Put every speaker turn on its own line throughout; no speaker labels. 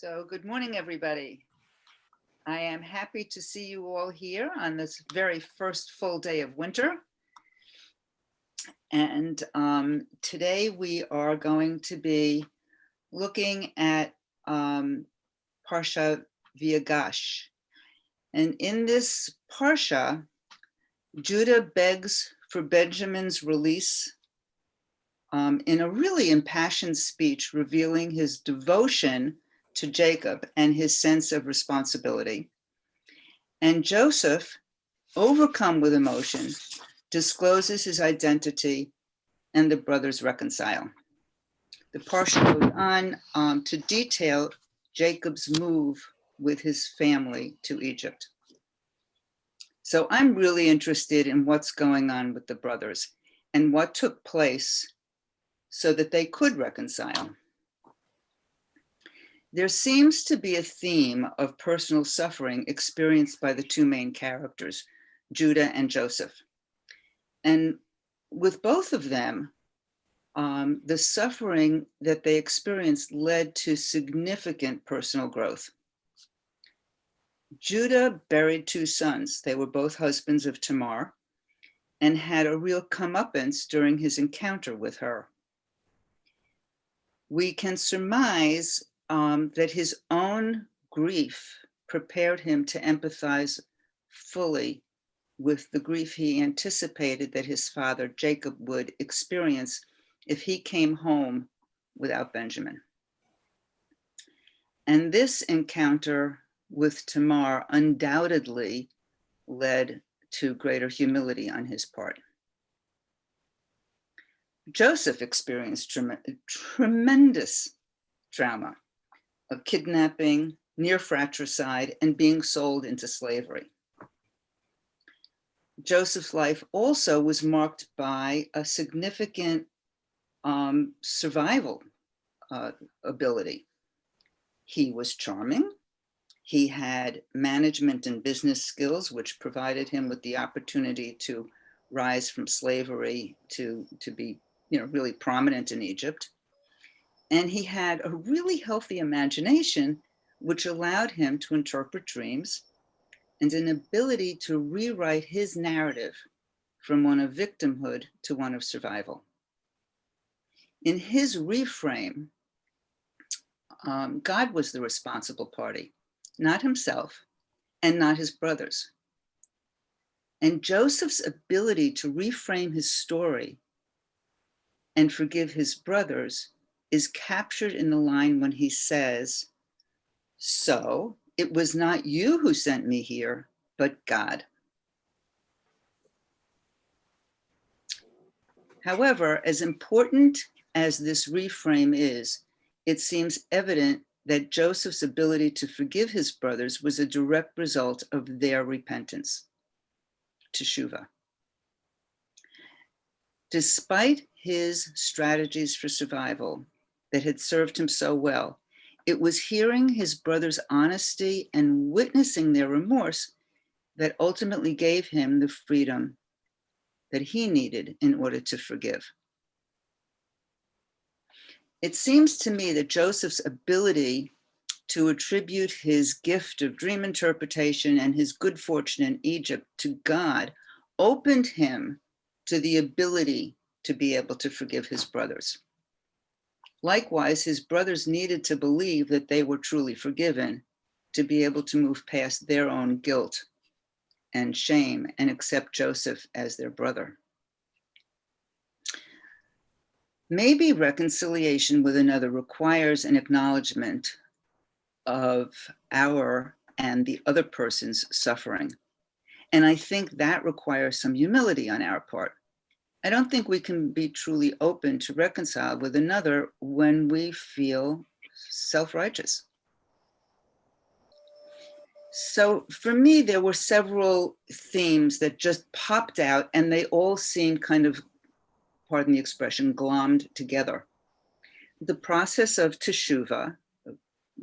So good morning, everybody. I am happy to see you all here on this very first full day of winter. And today we are going to be looking at Parsha V'Yagash. And in this Parsha, Judah begs for Benjamin's release in a really impassioned speech, revealing his devotion to Jacob and his sense of responsibility. And Joseph, overcome with emotion, discloses his identity and the brothers reconcile. The Parsha goes on to detail Jacob's move with his family to Egypt. So I'm really interested in what's going on with the brothers and what took place so that they could reconcile. There seems to be a theme of personal suffering experienced by the two main characters, Judah and Joseph. And with both of them, the suffering that they experienced led to significant personal growth. Judah buried two sons. They were both husbands of Tamar and had a real comeuppance during his encounter with her. We can surmise that his own grief prepared him to empathize fully with the grief he anticipated that his father Jacob would experience if he came home without Benjamin. And this encounter with Tamar undoubtedly led to greater humility on his part. Joseph experienced tremendous trauma of kidnapping, near fratricide, and being sold into slavery. Joseph's life also was marked by a significant survival ability. He was charming. He had management and business skills, which provided him with the opportunity to rise from slavery to be, really prominent in Egypt. And he had a really healthy imagination, which allowed him to interpret dreams and an ability to rewrite his narrative from one of victimhood to one of survival. In his reframe, God was the responsible party, not himself and not his brothers. And Joseph's ability to reframe his story and forgive his brothers is captured in the line when he says, "So it was not you who sent me here, but God." However, as important as this reframe is, it seems evident that Joseph's ability to forgive his brothers was a direct result of their repentance, teshuvah. Despite his strategies for survival that had served him so well, it was hearing his brothers' honesty and witnessing their remorse that ultimately gave him the freedom that he needed in order to forgive. It seems to me that Joseph's ability to attribute his gift of dream interpretation and his good fortune in Egypt to God opened him to the ability to be able to forgive his brothers. Likewise, his brothers needed to believe that they were truly forgiven to be able to move past their own guilt and shame and accept Joseph as their brother. Maybe reconciliation with another requires an acknowledgement of our and the other person's suffering. And I think that requires some humility on our part. I don't think we can be truly open to reconcile with another when we feel self-righteous. So for me, there were several themes that just popped out, and they all seemed kind of, pardon the expression, glommed together. The process of teshuvah,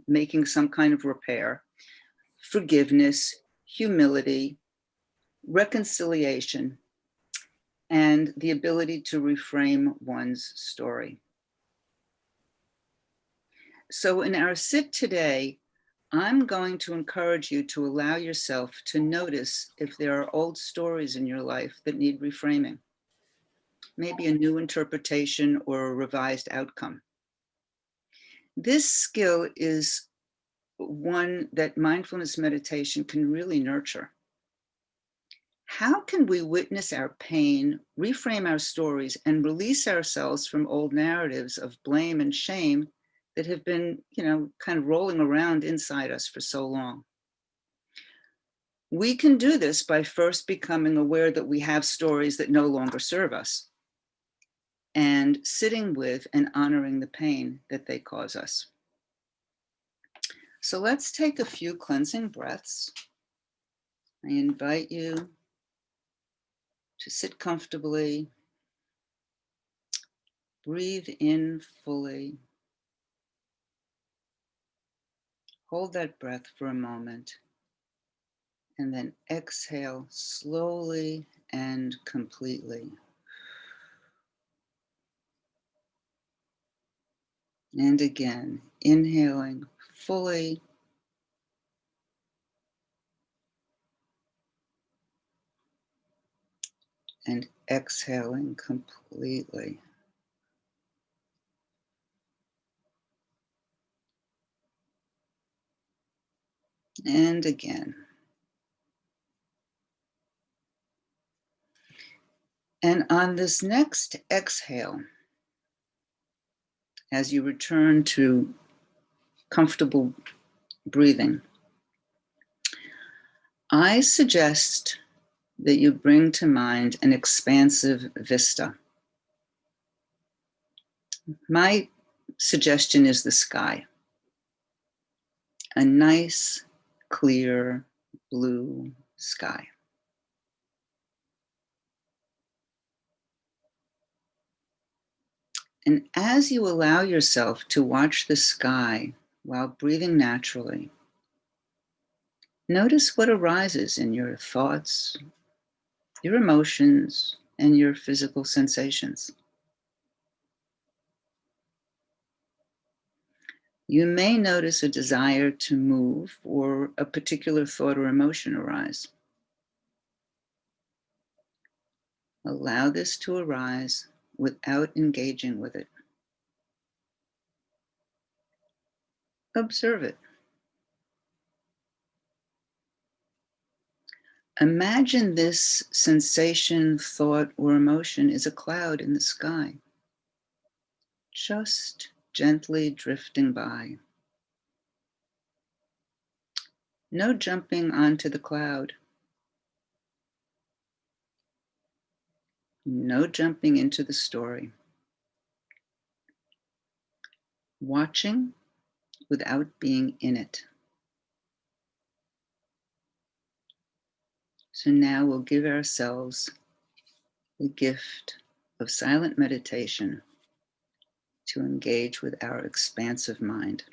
making some kind of repair, forgiveness, humility, reconciliation, and the ability to reframe one's story. So in our sit today, I'm going to encourage you to allow yourself to notice if there are old stories in your life that need reframing, maybe a new interpretation or a revised outcome. This skill is one that mindfulness meditation can really nurture. How can we witness our pain, reframe our stories, and release ourselves from old narratives of blame and shame that have been, kind of rolling around inside us for so long? We can do this by first becoming aware that we have stories that no longer serve us and sitting with and honoring the pain that they cause us. So let's take a few cleansing breaths. I invite you to sit comfortably, breathe in fully, hold that breath for a moment, and then exhale slowly and completely. And again, inhaling fully and exhaling completely. And again. And on this next exhale, as you return to comfortable breathing, I suggest that you bring to mind an expansive vista. My suggestion is the sky, a nice, clear blue sky. And as you allow yourself to watch the sky while breathing naturally, notice what arises in your thoughts, your emotions, and your physical sensations. You may notice a desire to move or a particular thought or emotion arise. Allow this to arise without engaging with it. Observe it. Imagine this sensation, thought, or emotion is a cloud in the sky, just gently drifting by. No jumping onto the cloud. No jumping into the story. Watching without being in it. So now we'll give ourselves the gift of silent meditation to engage with our expansive mind.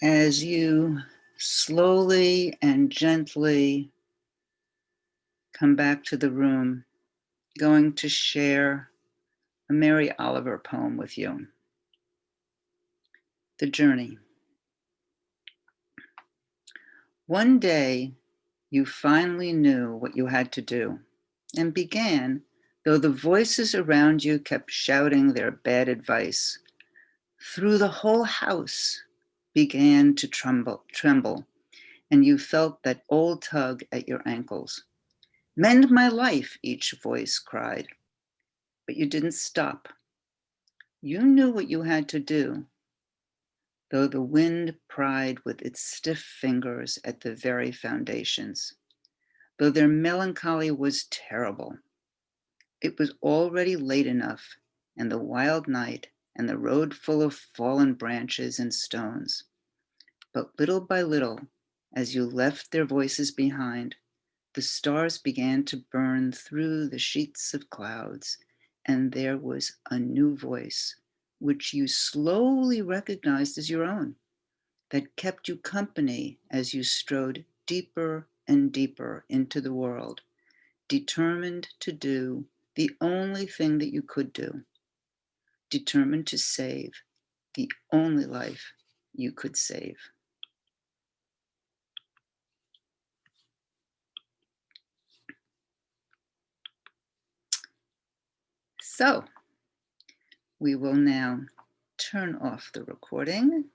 As you slowly and gently come back to the room, going to share a Mary Oliver poem with you. The Journey. One day, you finally knew what you had to do and began, though the voices around you kept shouting their bad advice. Through the whole house began to tremble, and you felt that old tug at your ankles. Mend my life, each voice cried. But you didn't stop. You knew what you had to do, though the wind pried with its stiff fingers at the very foundations. Though their melancholy was terrible, it was already late enough, and the wild night, and the road full of fallen branches and stones. But little by little, as you left their voices behind, the stars began to burn through the sheets of clouds, and there was a new voice, which you slowly recognized as your own, that kept you company as you strode deeper and deeper into the world, determined to do the only thing that you could do, determined to save the only life you could save. So we will now turn off the recording